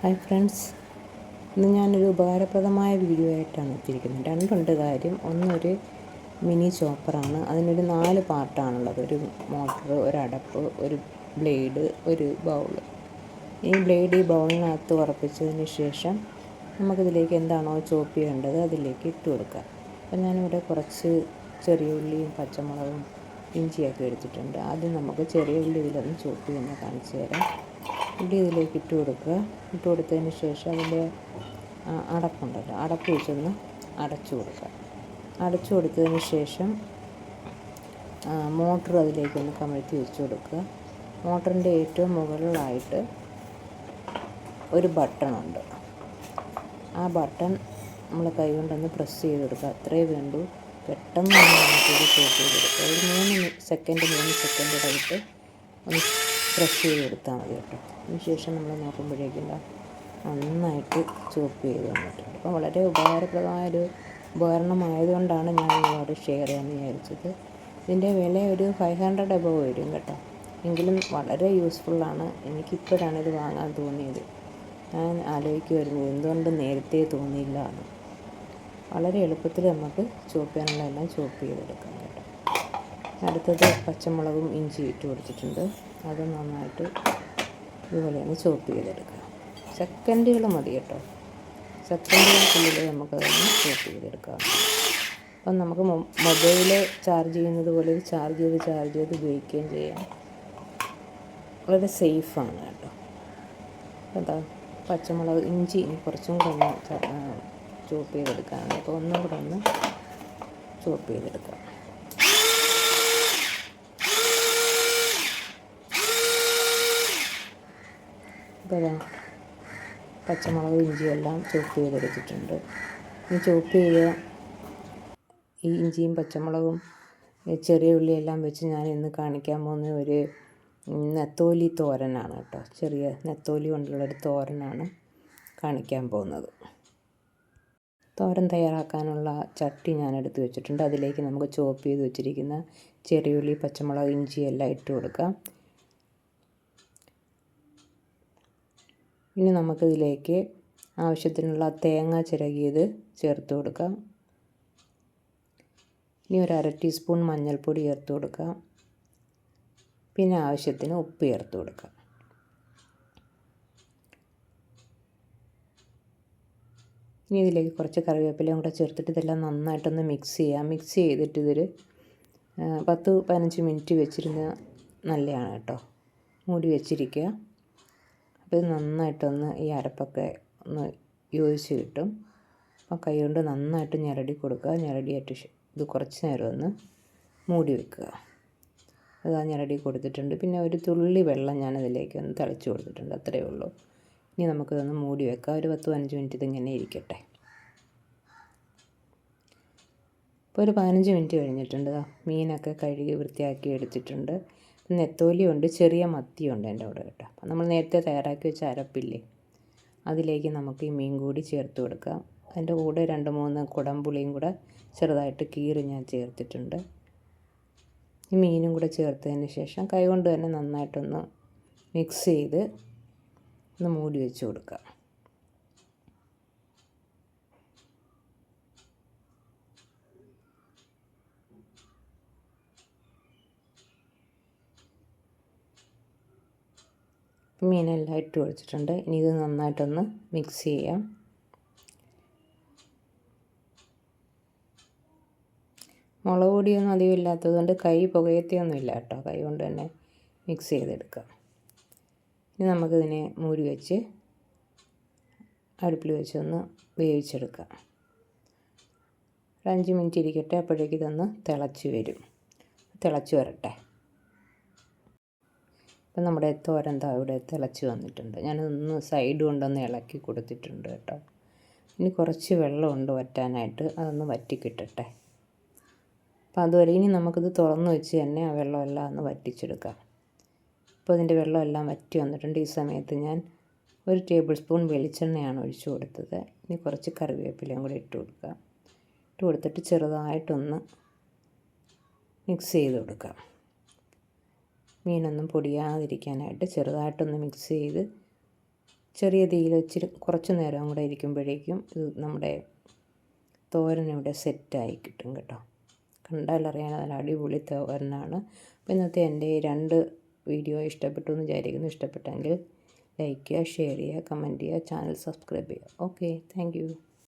Hi friends, ഇന്ന് ഞാനൊരു ഉപകാരപ്രദമായ വീഡിയോ ആയിട്ടാണ് എത്തിയിരിക്കുന്നത്. രണ്ടുണ്ട് കാര്യം. ഒന്നൊരു മിനി ചോപ്പറാണ്. അതിനൊരു 4 പാർട്ടാണുള്ളത്. ഒരു മോട്ടർ, ഒരടപ്പ്, ഒരു ബ്ലേഡ്, ഒരു ബൗള്. ഈ ബ്ലേഡ് ഈ ബൗളിനകത്ത് ഉറപ്പിച്ചതിന് ശേഷം നമുക്കിതിലേക്ക് എന്താണോ ചോപ്പ് ചെയ്യേണ്ടത് അതിലേക്ക് ഇട്ട് കൊടുക്കാം. അപ്പം ഞാനിവിടെ കുറച്ച് ചെറിയ ഉള്ളിയും പച്ചമുളകും ഇഞ്ചിയൊക്കെ എടുത്തിട്ടുണ്ട്. ആദ്യം നമുക്ക് ചെറിയ ഉള്ളി ഇതിലൊന്ന് ചോപ്പ് ചെയ്യുന്ന കാണിച്ചു തരാം. ഉള്ളി ഇതിലേക്ക് ഇട്ട് കൊടുക്കുക. ഇട്ട് കൊടുത്തതിന് ശേഷം അതിൻ്റെ അടപ്പുണ്ടല്ലോ, അടപ്പ് വെച്ചൊന്ന് അടച്ചു കൊടുക്കുക. അടച്ചു കൊടുത്തതിന് ശേഷം മോട്ടർ അതിലേക്കൊന്ന് കമഴ്ത്തി വെച്ച് കൊടുക്കുക. മോട്ടറിൻ്റെ ഏറ്റവും മുകളിലായിട്ട് ഒരു ബട്ടണുണ്ട്. ആ ബട്ടൺ നമ്മൾ കൈ കൊണ്ടൊന്ന് പ്രസ് ചെയ്ത് കൊടുക്കുക. അത്രയേ വേണ്ടൂ. പെട്ടെന്ന് നമുക്കിത് ചോപ്പ് ചെയ്ത് കൊടുക്കുക. ഒരു 3 സെക്കൻഡ് ഇടവിട്ട് ഒന്ന് പ്രസ് ചെയ്ത് കൊടുത്താൽ മതി കേട്ടോ. അതിന് ശേഷം നമ്മൾ നോക്കുമ്പോഴേക്കും നന്നായിട്ട് ചോപ്പ് ചെയ്ത് വന്നിട്ടുണ്ട്. അപ്പോൾ വളരെ ഉപകാരപ്രദമായൊരു ഉപകരണമായതുകൊണ്ടാണ് ഞാൻ നിങ്ങളോട് ഷെയർ ചെയ്യാമെന്ന് വിചാരിച്ചത്. ഇതിൻ്റെ വില ഒരു 500 എബവ് വരും കേട്ടോ. എങ്കിലും വളരെ യൂസ്ഫുള്ളാണ്. എനിക്കിപ്പോഴാണ് ഇത് വാങ്ങാൻ തോന്നിയത്. ഞാൻ ആലോചിക്കുമായിരുന്നു എന്തുകൊണ്ട് നേരത്തെ തോന്നിയില്ല എന്ന്. വളരെ എളുപ്പത്തിൽ നമുക്ക് ചോപ്പ് ചെയ്യാനുള്ളതെല്ലാം ചോപ്പ് ചെയ്തെടുക്കാം കേട്ടോ. അടുത്തത് പച്ചമുളകും ഇഞ്ചി ഇട്ട് കൊടുത്തിട്ടുണ്ട്. അത് നന്നായിട്ട് ഇതുപോലെ ഒന്ന് ചോപ്പ് ചെയ്തെടുക്കുക. സെക്കൻഡുകൾ മതി കേട്ടോ. സെക്കൻഡുകൾക്കുള്ളിൽ നമുക്കതൊന്ന് ചോപ്പ് ചെയ്തെടുക്കാം. അപ്പം നമുക്ക് മൊബൈൽ ചാർജ് ചെയ്യുന്നത് പോലെ ഇത് ചാർജ് ചെയ്ത് ഉപയോഗിക്കുകയും ചെയ്യാം. വളരെ സേഫാണ് കേട്ടോ. എന്താ പച്ചമുളക് ഇഞ്ചി കുറച്ചും കൂടെ ഒന്ന് ചോപ്പ് ചെയ്തെടുക്കാനാണ്. അപ്പോൾ ഒന്നും കൂടെ ഒന്ന് ചോപ്പ് ചെയ്തെടുക്കാം. ഇപ്പോൾ പച്ചമുളക് ഇഞ്ചിയെല്ലാം ചോപ്പ് ചെയ്തെടുത്തിട്ടുണ്ട്. ഈ ചോപ്പ് ചെയ്ത ഈ ഇഞ്ചിയും പച്ചമുളകും ചെറിയ ഉള്ളിയെല്ലാം വെച്ച് ഞാൻ ഇന്ന് കാണിക്കാൻ പോകുന്ന ഒരു നെത്തോലി തോരനാണ് കേട്ടോ. ചെറിയ നെത്തോലി കൊണ്ടുള്ളൊരു തോരനാണ് കാണിക്കാൻ പോകുന്നത്. തോരൻ തയ്യാറാക്കാനുള്ള ചട്ടി ഞാൻ എടുത്ത് വെച്ചിട്ടുണ്ട്. അതിലേക്ക് നമുക്ക് ചോപ്പ് ചെയ്ത് വെച്ചിരിക്കുന്ന ചെറിയുള്ളി, പച്ചമുളക്, ഇഞ്ചി എല്ലാം ഇട്ട് കൊടുക്കാം. ഇനി നമുക്കിതിലേക്ക് ആവശ്യത്തിനുള്ള തേങ്ങ ചിരകിയത് ചേർത്ത് കൊടുക്കാം. ഇനി ഒരു 1/2 ടീസ്പൂൺ മഞ്ഞൾപ്പൊടി ചേർത്ത് കൊടുക്കാം. പിന്നെ ആവശ്യത്തിന് ഉപ്പ് ചേർത്ത് കൊടുക്കാം. ഇനി ഇതിലേക്ക് കുറച്ച് കറിവേപ്പിലയും കൂടെ ചേർത്തിട്ട് ഇതെല്ലാം നന്നായിട്ടൊന്ന് മിക്സ് ചെയ്യാം. മിക്സ് ചെയ്തിട്ട് ഇതൊരു 10-15 മിനിറ്റ് വെച്ചിരുന്ന നല്ലതാണ് കേട്ടോ. മൂടി വെച്ചിരിക്കുക. അപ്പോൾ ഇത് നന്നായിട്ടൊന്ന് ഈ അരപ്പൊക്കെ ഒന്ന് യോജിച്ച് കിട്ടും. അപ്പോൾ കൈ കൊണ്ട് നന്നായിട്ട് ഞെരടി കൊടുക്കുക. ഞെരടിയായിട്ട് ഇത് കുറച്ച് നേരം ഒന്ന് മൂടി വെക്കുക. അത് ഞെരടി കൊടുത്തിട്ടുണ്ട്. പിന്നെ ഒരു തുള്ളി വെള്ളം ഞാനതിലേക്ക് ഒന്ന് തളിച്ച് കൊടുത്തിട്ടുണ്ട്. അത്രയേ ഉള്ളൂ. ഇനി നമുക്കിതൊന്ന് മൂടി വെക്കാം. ഒരു 10-15 മിനിറ്റ് ഇതിങ്ങനെ ഇരിക്കട്ടെ. ഇപ്പോൾ ഒരു 15 മിനിറ്റ് കഴിഞ്ഞിട്ടുണ്ട്. മീനൊക്കെ കഴുകി വൃത്തിയാക്കി എടുത്തിട്ടുണ്ട്. നെത്തോലിയുണ്ട്, ചെറിയ മത്തിയുണ്ട് എൻ്റെ അവിടെ കേട്ടോ. അപ്പം നമ്മൾ നേരത്തെ തയ്യാറാക്കി വെച്ച അരപ്പില്ലേ, അതിലേക്ക് നമുക്ക് ഈ മീൻ കൂടി ചേർത്ത് കൊടുക്കാം. അതിൻ്റെ കൂടെ 2-3 കുടംപുളിയും കൂടെ ചെറുതായിട്ട് കീറി ഞാൻ ചേർത്തിട്ടുണ്ട്. ഈ മീനും കൂടെ ചേർത്തതിന് ശേഷം കൈ കൊണ്ട് തന്നെ നന്നായിട്ടൊന്ന് മിക്സ് ചെയ്ത് ഒന്ന് മൂടി വെച്ച് കൊടുക്കുക. മീനെല്ലാം ഇട്ട് ഒഴിച്ചിട്ടുണ്ട്. ഇനി ഇത് നന്നായിട്ടൊന്ന് മിക്സ് ചെയ്യാം. മുളക് പൊടിയൊന്നും അധികം ഇല്ലാത്തതുകൊണ്ട് കൈ പുകയത്തൊന്നുമില്ല കേട്ടോ. കൈ കൊണ്ട് തന്നെ മിക്സ് ചെയ്തെടുക്കാം. ഇനി നമുക്കിതിനെ മൂടി വെച്ച് അടുപ്പിൽ വെച്ചൊന്ന് വേവിച്ചെടുക്കാം. ഒരു 5 മിനിറ്റ് ഇരിക്കട്ടെ. അപ്പോഴേക്കും ഇതൊന്ന് തിളച്ച് വരട്ടെ. ഇപ്പം നമ്മുടെ തോരൻ ഇവിടെ തിളച്ച് വന്നിട്ടുണ്ട്. ഞാനതൊന്ന് സൈഡ് കൊണ്ടൊന്ന് ഇളക്കി കൊടുത്തിട്ടുണ്ട് കേട്ടോ. ഇനി കുറച്ച് വെള്ളമുണ്ട് വറ്റാനായിട്ട്. അതൊന്ന് വറ്റിക്കിട്ടട്ടെ. അപ്പോൾ അതുവരെ ഇനി നമുക്കിത് തുറന്ന് വെച്ച് തന്നെ ആ വെള്ളമെല്ലാം ഒന്ന് വറ്റിച്ചെടുക്കാം. ഇപ്പോൾ ഇതിൻ്റെ വെള്ളമെല്ലാം വറ്റി വന്നിട്ടുണ്ട്. ഈ സമയത്ത് ഞാൻ 1 ടേബിൾ സ്പൂൺ വെളിച്ചെണ്ണയാണ് ഒഴിച്ചു കൊടുത്തത്. ഇനി കുറച്ച് കറിവേപ്പിലയും കൂടി ഇട്ട് കൊടുക്കാം. ഇട്ട് കൊടുത്തിട്ട് ചെറുതായിട്ടൊന്ന് മിക്സ് ചെയ്ത് കൊടുക്കാം. മീനൊന്നും പൊടിയാതിരിക്കാനായിട്ട് ചെറുതായിട്ടൊന്ന് മിക്സ് ചെയ്ത് ചെറിയ തീയിൽ ഇച്ചിരി കുറച്ച് നേരം കൂടെ ഇരിക്കുമ്പോഴേക്കും ഇത് നമ്മുടെ തോരൻ ഇവിടെ സെറ്റായി കിട്ടും കേട്ടോ. കണ്ടാലറിയാൻ നല്ല അടിപൊളി തോരനാണ്. അപ്പോൾ ഇന്നത്തെ എൻ്റെ 2 വീഡിയോ ഇഷ്ടപ്പെട്ടു എന്ന് വിചാരിക്കുന്നു. ഇഷ്ടപ്പെട്ടെങ്കിൽ ലൈക്ക് ചെയ്യുക, ഷെയർ ചെയ്യുക, കമൻറ്റ് ചെയ്യുക, ചാനൽ സബ്സ്ക്രൈബ് ചെയ്യുക. Okay, thank you.